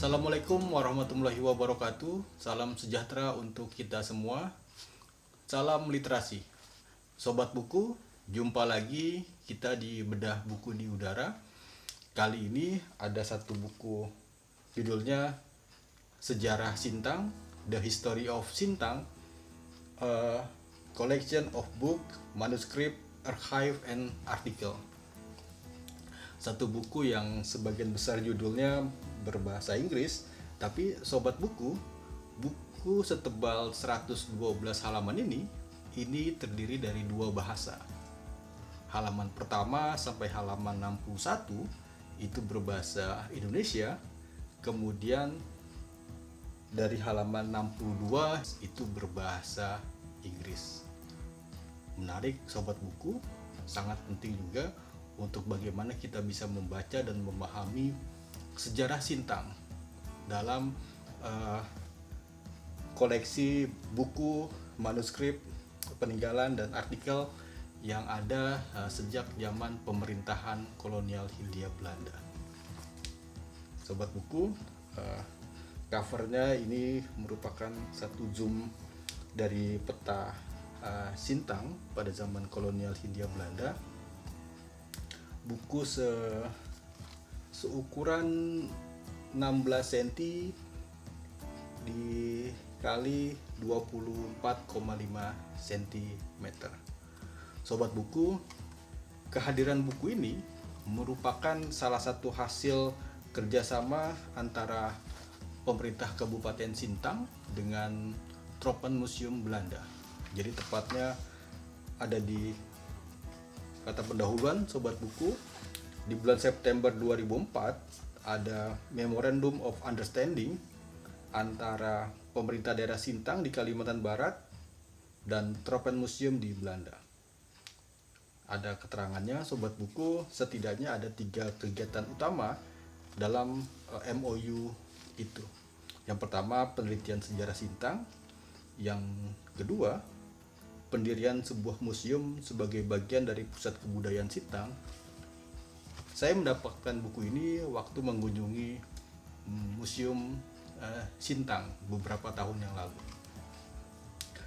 Assalamualaikum warahmatullahi wabarakatuh. Salam sejahtera untuk kita semua. Salam literasi. Sobat buku, jumpa lagi kita di Bedah Buku di Udara. Kali ini ada satu buku judulnya Sejarah Sintang, The History of Sintang, a collection of book, manuscript, archive, and article. Satu buku yang sebagian besar judulnya berbahasa Inggris, tapi sobat buku setebal 112 halaman ini terdiri dari dua bahasa. Halaman pertama sampai halaman 61 itu berbahasa Indonesia, kemudian dari halaman 62 itu berbahasa Inggris. Menarik sobat buku, sangat penting juga untuk bagaimana kita bisa membaca dan memahami sejarah Sintang dalam koleksi buku, manuskrip, peninggalan, dan artikel yang ada sejak zaman pemerintahan kolonial Hindia Belanda. Sobat buku, covernya ini merupakan satu zoom dari peta Sintang pada zaman kolonial Hindia Belanda. Buku seukuran 16 cm dikali 24,5 cm. Sobat buku, kehadiran buku ini merupakan salah satu hasil kerjasama antara pemerintah Kabupaten Sintang dengan Tropenmuseum Belanda. Jadi tepatnya ada di kata pendahuluan sobat buku, di bulan September 2004 ada Memorandum of Understanding antara pemerintah daerah Sintang di Kalimantan Barat dan Tropenmuseum di Belanda. Ada keterangannya sobat buku, setidaknya ada 3 kegiatan utama dalam MOU itu. Yang pertama, penelitian sejarah Sintang. Yang kedua, pendirian sebuah museum sebagai bagian dari pusat kebudayaan Sintang. Saya mendapatkan buku ini waktu mengunjungi Museum Sintang beberapa tahun yang lalu.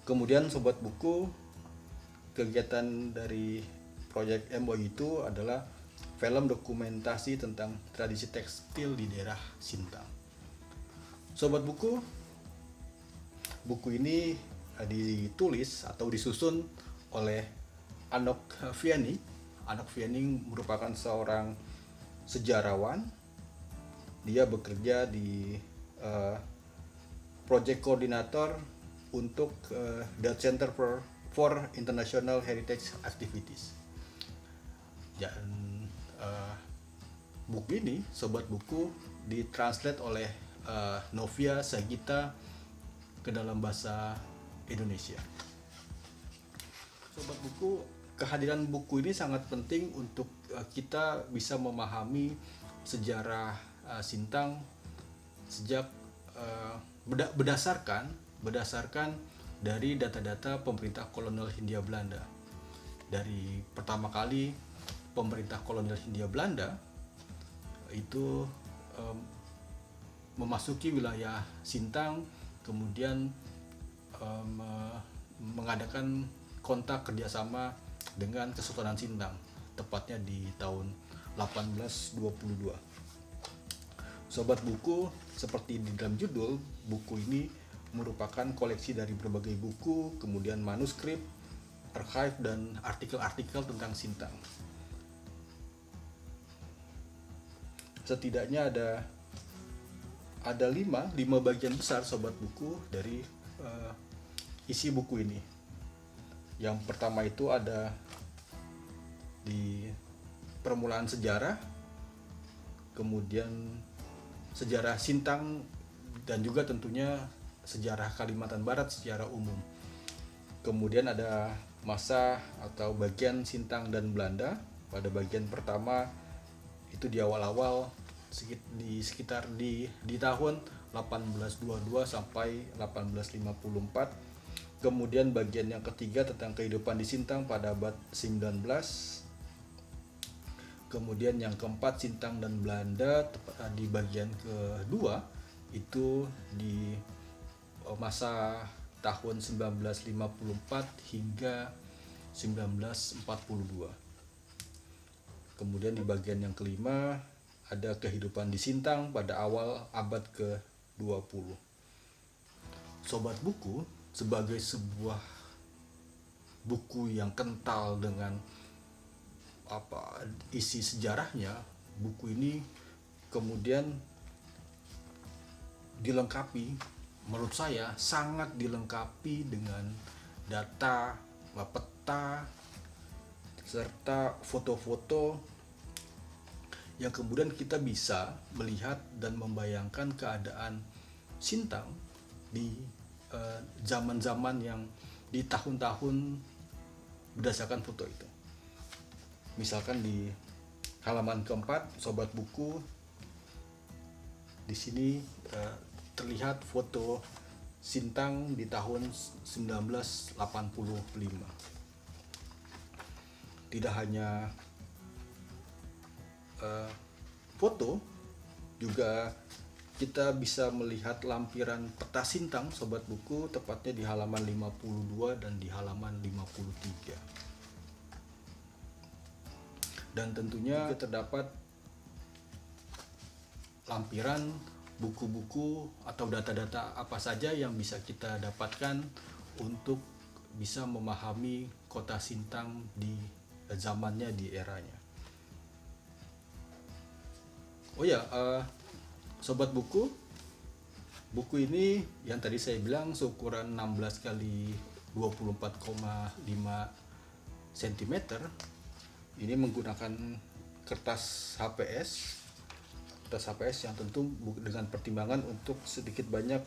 Kemudian sobat buku, kegiatan dari proyek MOU itu adalah film dokumentasi tentang tradisi tekstil di daerah Sintang. Sobat buku, buku ini ditulis atau disusun oleh Anok Viani. Anok Viani merupakan seorang sejarawan. Dia bekerja di project koordinator untuk the Center for International Heritage Activities. Dan buku ini, sobat buku, ditranslate oleh Novia Sagita ke dalam bahasa Indonesia. Sobat buku, kehadiran buku ini sangat penting untuk kita bisa memahami sejarah Sintang sejak berdasarkan dari data-data pemerintah kolonial Hindia Belanda. Dari pertama kali pemerintah kolonial Hindia Belanda itu memasuki wilayah Sintang, kemudian mengadakan kontak kerjasama dengan Kesultanan Sintang, tepatnya di tahun 1822. Sobat buku, seperti di dalam judul, buku ini merupakan koleksi dari berbagai buku, kemudian manuskrip, archive, dan artikel-artikel tentang Sintang. Setidaknya ada 5 bagian besar sobat buku dari isi buku ini. Yang pertama itu ada di permulaan sejarah, kemudian sejarah Sintang, dan juga tentunya sejarah Kalimantan Barat secara umum. Kemudian ada masa atau bagian Sintang dan Belanda. Pada bagian pertama itu di awal-awal sekitar di tahun 1822 sampai 1854. Kemudian bagian yang ketiga tentang kehidupan di Sintang pada abad 19. Kemudian yang keempat, Sintang dan Belanda di bagian kedua itu di masa tahun 1954 hingga 1942. Kemudian di bagian yang kelima ada kehidupan di Sintang pada awal abad ke-20. Sobat buku, sebagai sebuah buku yang kental dengan isi sejarahnya, buku ini kemudian dilengkapi, menurut saya sangat dilengkapi dengan data, peta, serta foto-foto yang kemudian kita bisa melihat dan membayangkan keadaan Sintang di zaman-zaman yang di tahun-tahun berdasarkan foto itu. Misalkan di halaman keempat, sobat buku, di sini terlihat foto Sintang di tahun 1985. Tidak hanya foto, juga kita bisa melihat lampiran peta Sintang, sobat buku, tepatnya di halaman 52 dan di halaman 53. Dan tentunya terdapat lampiran buku-buku atau data-data apa saja yang bisa kita dapatkan untuk bisa memahami kota Sintang di zamannya, di eranya. Oh ya, sobat buku, buku ini yang tadi saya bilang seukuran 16 kali 24,5 cm. Ini menggunakan kertas yang tentu dengan pertimbangan untuk sedikit banyak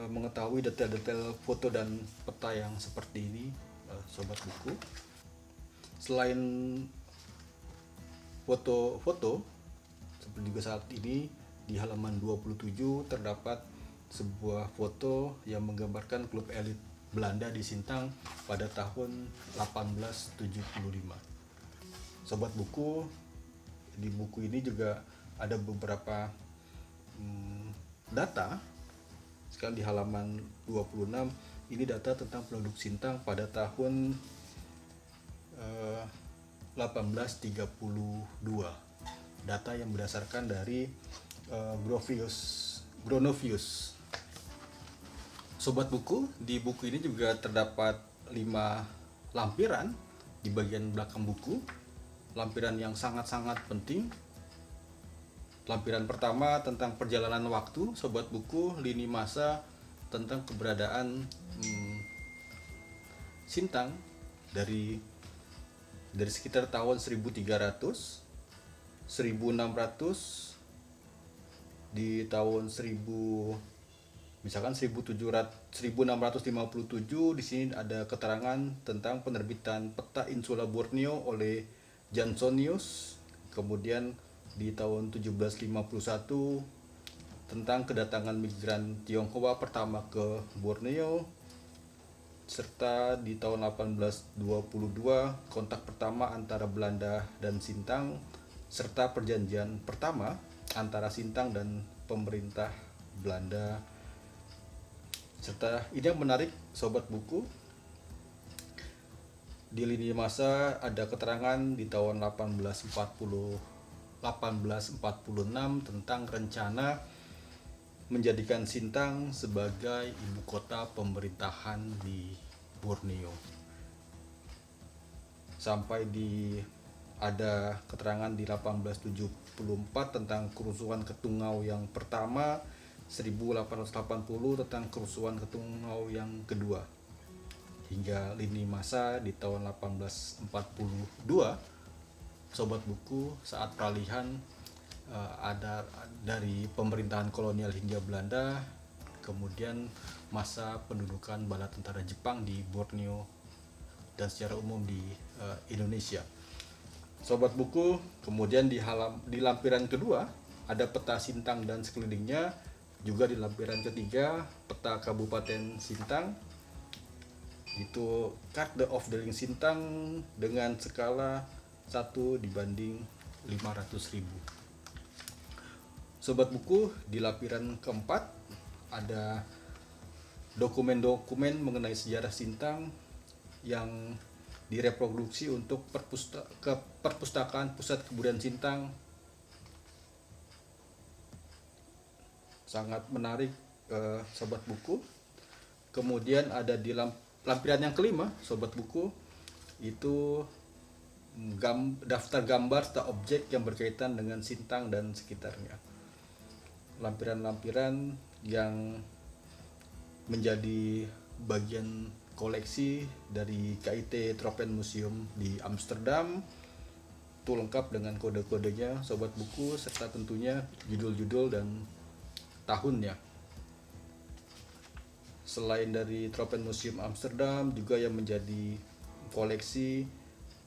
mengetahui detail-detail foto dan peta yang seperti ini, sobat buku. Selain foto-foto, seperti juga saat ini di halaman 27 terdapat sebuah foto yang menggambarkan klub elit Belanda di Sintang pada tahun 1875. Sobat buku, di buku ini juga ada beberapa data. Sekarang di halaman 26 ini data tentang penduduk Sintang pada tahun 1832. Data yang berdasarkan dari Gronovius. Sobat buku, di buku ini juga terdapat 5 lampiran di bagian belakang buku. Lampiran yang sangat-sangat penting. Lampiran pertama tentang perjalanan waktu, sobat buku, lini masa tentang keberadaan Sintang dari sekitar tahun 1300, 1600, di tahun 1657. Di sini ada keterangan tentang penerbitan peta Insula Borneo oleh Jansonius. Kemudian di tahun 1751 tentang kedatangan migran Tionghoa pertama ke Borneo, serta di tahun 1822 kontak pertama antara Belanda dan Sintang, serta perjanjian pertama antara Sintang dan pemerintah Belanda. Serta ini yang menarik, sobat buku, di lini masa ada keterangan di tahun 1846 tentang rencana menjadikan Sintang sebagai ibu kota pemerintahan di Borneo. Sampai ada keterangan di 1874 tentang kerusuhan Ketungau yang pertama, 1880 tentang kerusuhan Ketungau yang kedua, hingga lini masa di tahun 1842, sobat buku, saat peralihan ada dari pemerintahan kolonial Hindia Belanda, kemudian masa pendudukan bala tentara Jepang di Borneo dan secara umum di Indonesia. Sobat buku, kemudian di lampiran kedua ada peta Sintang dan sekelilingnya. Juga di lampiran ketiga peta Kabupaten Sintang, itu Carte of Deling Sintang dengan skala 1:500.000. Sobat buku, di lampiran keempat ada dokumen-dokumen mengenai sejarah Sintang yang direproduksi untuk perpustakaan Pusat Kebudayaan Sintang. Sangat menarik, sobat buku. Kemudian ada di lampiran yang kelima, sobat buku, itu daftar gambar serta objek yang berkaitan dengan Sintang dan sekitarnya. Lampiran-lampiran yang menjadi bagian koleksi dari KIT Tropenmuseum di Amsterdam, itu lengkap dengan kode-kodenya sobat buku, serta tentunya judul-judul dan tahunnya. Selain dari Tropenmuseum Amsterdam, juga yang menjadi koleksi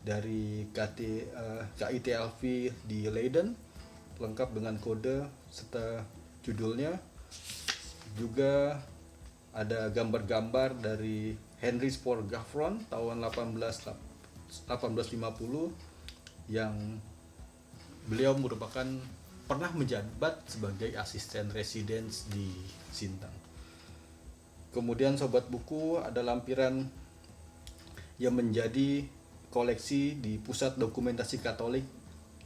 dari KIT LV di Leiden, lengkap dengan kode serta judulnya. Juga ada gambar-gambar dari Henry Spor Gaffron tahun 1850 yang beliau merupakan pernah menjabat sebagai asisten residen di Sintang. Kemudian sobat buku, ada lampiran yang menjadi koleksi di Pusat Dokumentasi Katolik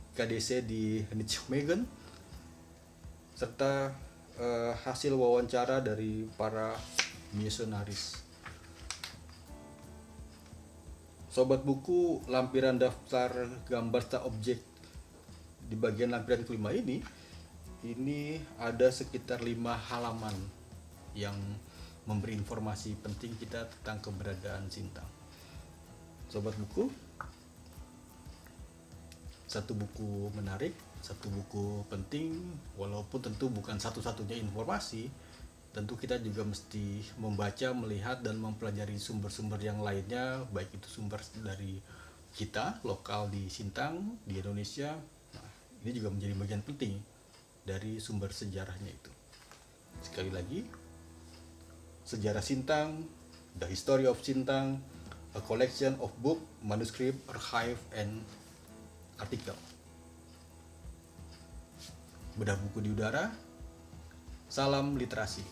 KDC di Nijmegen, serta hasil wawancara dari para misionaris. Sobat buku, lampiran daftar gambar serta objek di bagian lampiran kelima ini ada sekitar 5 halaman yang memberi informasi penting kita tentang keberadaan Sintang. Sobat buku, satu buku menarik, satu buku penting, walaupun tentu bukan satu-satunya informasi. Tentu kita juga mesti membaca, melihat, dan mempelajari sumber-sumber yang lainnya, baik itu sumber dari kita lokal di Sintang, di Indonesia. Nah, ini juga menjadi bagian penting dari sumber sejarahnya itu. Sekali lagi, Sejarah Sintang, The History of Sintang, a collection of book, manuscript, archive, and artikel. Bedah buku di udara, salam literasi.